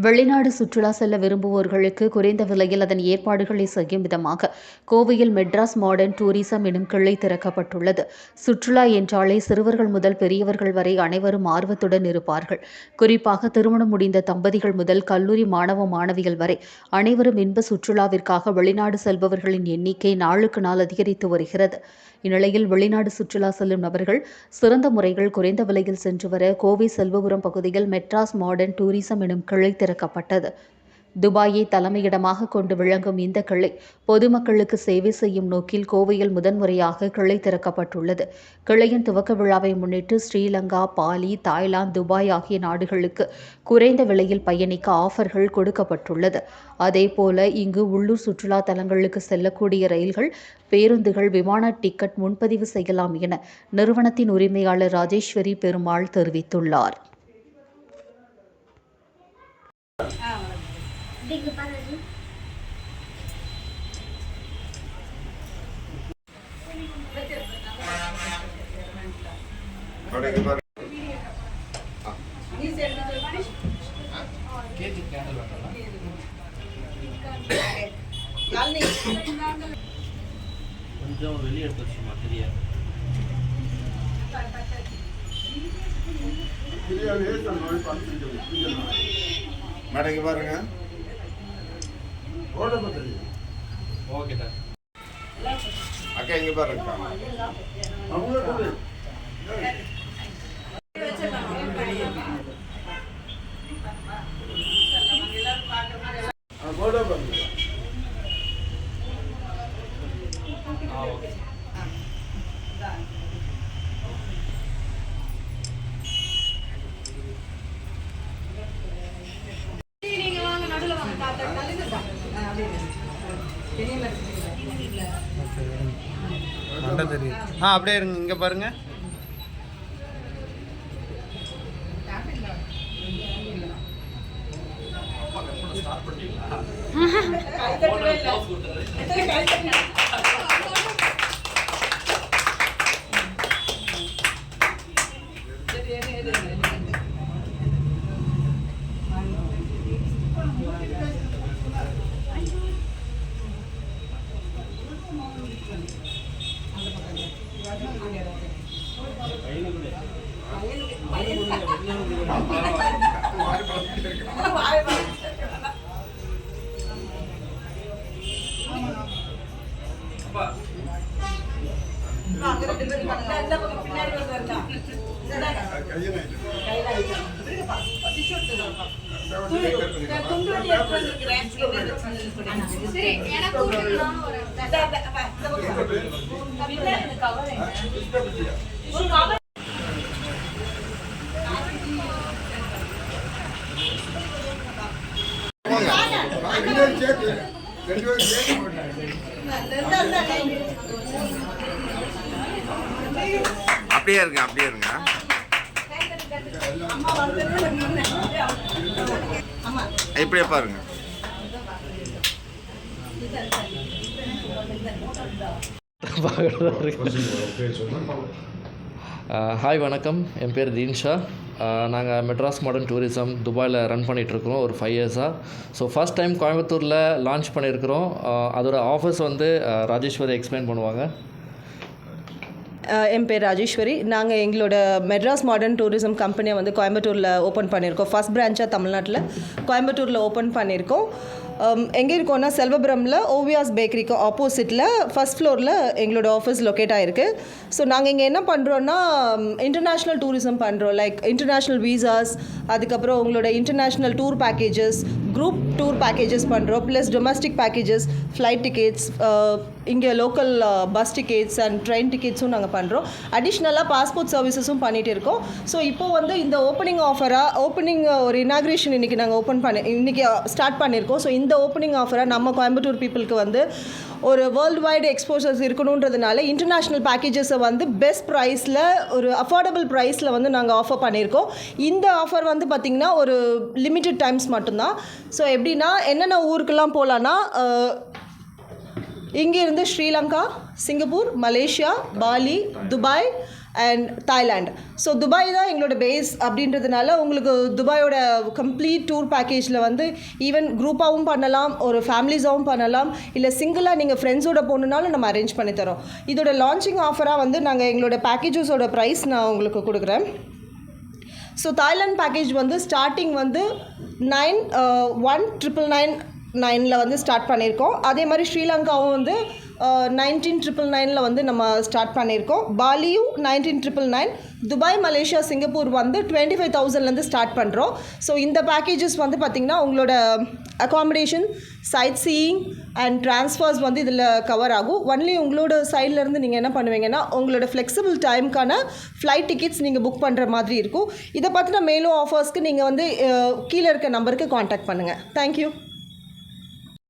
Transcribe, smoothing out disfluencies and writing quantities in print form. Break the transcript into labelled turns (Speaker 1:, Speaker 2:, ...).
Speaker 1: வெளிநாடு சுற்றுலா செல்ல விரும்புவோர்களுக்கு குறைந்த விலையில் அதன் ஏற்பாடுகளை செய்யும் விதமாக கோவையில் மெட்ராஸ் மாடர்ன் டூரிசம் எனும் கிளை திறக்கப்பட்டுள்ளது. சுற்றுலா என்றாலே சிறுவர்கள் முதல் பெரியவர்கள் வரை அனைவரும் ஆர்வத்துடன் இருப்பார்கள். குறிப்பாக திருமணம் முடிந்த தம்பதிகள் முதல் கல்லூரி மாணவ மாணவிகள் வரை அனைவரும் இன்ப சுற்றுலாவிற்காக வெளிநாடு செல்பவர்களின் எண்ணிக்கை நாளுக்கு நாள் அதிகரித்து வருகிறது. இந்நிலையில் வெளிநாடு சுற்றுலா செல்லும் நபர்கள் சிறந்த முறைகள் குறைந்த விலையில் சென்று வர கோவை செல்வபுரம் பகுதியில் மெட்ராஸ் மாடர்ன் டூரிசம் எனும் கிளை திறக்கப்பட்டது. துபாயை தலைமையிடமாக கொண்டு விளங்கும் இந்த கிளை பொதுமக்களுக்கு சேவை செய்யும் நோக்கில் கோவையில் முதன்முறையாக கிளை திறக்கப்பட்டுள்ளது. கிளையின் துவக்க விழாவை முன்னிட்டு ஸ்ரீலங்கா, பாலி, தாய்லாந்து, துபாய் ஆகிய நாடுகளுக்கு குறைந்த விலையில் பயணிக்க ஆஃபர்கள் கொடுக்கப்பட்டுள்ளது. அதேபோல இங்கு உள்ளூர் சுற்றுலா தலங்களுக்கு செல்லக்கூடிய ரயில்கள், பேருந்துகள், விமான டிக்கெட் முன்பதிவு செய்யலாம் என நிறுவனத்தின் உரிமையாளர் ராஜேஸ்வரி பெருமாள் தெரிவித்துள்ளார்.
Speaker 2: கொஞ்சம் வெளியே எடுத்துச்சுமா தெரியாது.
Speaker 3: மேடம் இங்க பாருங்க.
Speaker 2: Okay sir.
Speaker 3: அக்கா இங்க பாருங்க.
Speaker 2: அப்படியே இருங்க, இங்க பாருங்க.
Speaker 3: அப்படியே இருங்க, அப்படியே இருங்க. இப்படியே பாருங்க.
Speaker 4: ஹாய் வணக்கம், என் பேர் தீன்ஷா. நாங்கள் மெட்ராஸ் மாடர்ன் டூரிசம் துபாயில் ரன் பண்ணிகிட்ருக்கிறோம் ஒரு 5 இயர்ஸாக. ஸோ ஃபஸ்ட் டைம் கோயம்புத்தூரில் லான்ச் பண்ணியிருக்கிறோம். அதோட ஆஃபர்ஸ் ராஜேஸ்வரி எக்ஸ்பிளைன் பண்ணுவாங்க.
Speaker 5: என் பேர் ராஜேஸ்வரி. நாங்கள் எங்களோட மெட்ராஸ் மாடர்ன் டூரிசம் கம்பெனியை கோயம்புத்தூரில் ஓப்பன் பண்ணியிருக்கோம். ஃபஸ்ட் பிரான்ச்சாக தமிழ்நாட்டில் கோயம்புத்தூரில் ஓப்பன் பண்ணியிருக்கோம். எங்கே இருக்கோன்னா செல்வபுரமில் ஓவியாஸ் பேக்கரிக்கு ஆப்போசிட்டில் ஃபஸ்ட் ஃப்ளோரில் எங்களோட ஆஃபீஸ் லொக்கேட் ஆகிருக்கு. ஸோ நாங்கள் இங்கே என்ன பண்ணுறோன்னா இன்டர்நேஷ்னல் டூரிசம் பண்ணுறோம். லைக் இன்டர்நேஷ்னல் வீசாஸ், அதுக்கப்புறம் உங்களோட international tour packages, group tour packages பண்ணுறோம். Plus domestic packages, flight tickets, இங்கே local bus tickets and train டிக்கெட்ஸும் நாங்கள் பண்ணுறோம். அடிஷ்னலாக பாஸ்போர்ட் சர்வீசஸும் பண்ணிகிட்டு இருக்கோம். ஸோ இப்போது இந்த ஓப்பனிங் ஒரு இனாக்ரேஷன் இன்றைக்கி ஸ்டார்ட் பண்ணியிருக்கோம். ஸோ இந்த ஓப்பனிங் ஆஃபராக நம்ம கோயம்புத்தூர் பீப்புளுக்கு ஒரு வேர்ல்டு வைடு எக்ஸ்போசர்ஸ் இருக்கணுன்றதுனால இன்டர்நேஷ்னல் பேக்கேஜஸை பெஸ்ட் ப்ரைஸில், ஒரு அஃபோர்டபுள் ப்ரைஸில் நாங்கள் ஆஃபர் பண்ணியிருக்கோம். இந்த ஆஃபர் பார்த்திங்கன்னா ஒரு லிமிட்டட் டைம்ஸ் மட்டும்தான். ஸோ எப்படின்னா என்னென்ன ஊருக்கெல்லாம் போகலான்னா, இங்கேருந்து Sri Lanka, Singapore, Malaysia, Bali, Dubai, and Thailand. So Dubai தான் எங்களோட பேஸ் அப்படின்றதுனால உங்களுக்கு துபாயோட கம்ப்ளீட் டூர் பேக்கேஜில் வந்து ஈவன் குரூப்பாகவும் பண்ணலாம், ஒரு ஃபேமிலிஸாகவும் பண்ணலாம், இல்லை சிங்கிளாக நீங்கள் ஃப்ரெண்ட்ஸோட போகணுன்னாலும் நம்ம அரேஞ்ச் பண்ணி தரோம். இதோட லான்ச்சிங் ஆஃபராக வந்து நாங்கள் எங்களோட பேக்கேஜஸோட ப்ரைஸ் நான் உங்களுக்கு கொடுக்குறேன். ஸோ தாய்லாண்ட் பேக்கேஜ் வந்து ஸ்டார்டிங் வந்து 19,999 வந்து ஸ்டார்ட் பண்ணியிருக்கோம். அதே மாதிரி ஸ்ரீலங்காவும் வந்து 19,999 வந்து நம்ம ஸ்டார்ட் பண்ணியிருக்கோம். பாலியும் 19,999. துபாய், மலேசியா, சிங்கப்பூர் வந்து 25,000லேருந்து ஸ்டார்ட் பண்ணுறோம். ஸோ இந்த பேக்கேஜஸ் வந்து பார்த்திங்கன்னா உங்களோட accommodation, sightseeing and transfers வந்து இதில் கவர் ஆகும். ஒன்லி உங்களோட சைட்லேருந்து நீங்கள் என்ன பண்ணுவீங்கன்னா உங்களோட ஃப்ளெக்சிபிள் டைமுக்கான ஃப்ளைட் டிக்கெட்ஸ் நீங்கள் புக் பண்ணுற மாதிரி இருக்கும். இதை பற்றின மேலும் ஆஃபர்ஸ்க்கு நீங்கள் வந்து கீழே இருக்க நம்பருக்கு காண்டாக்ட் பண்ணுங்கள். தேங்க்யூ.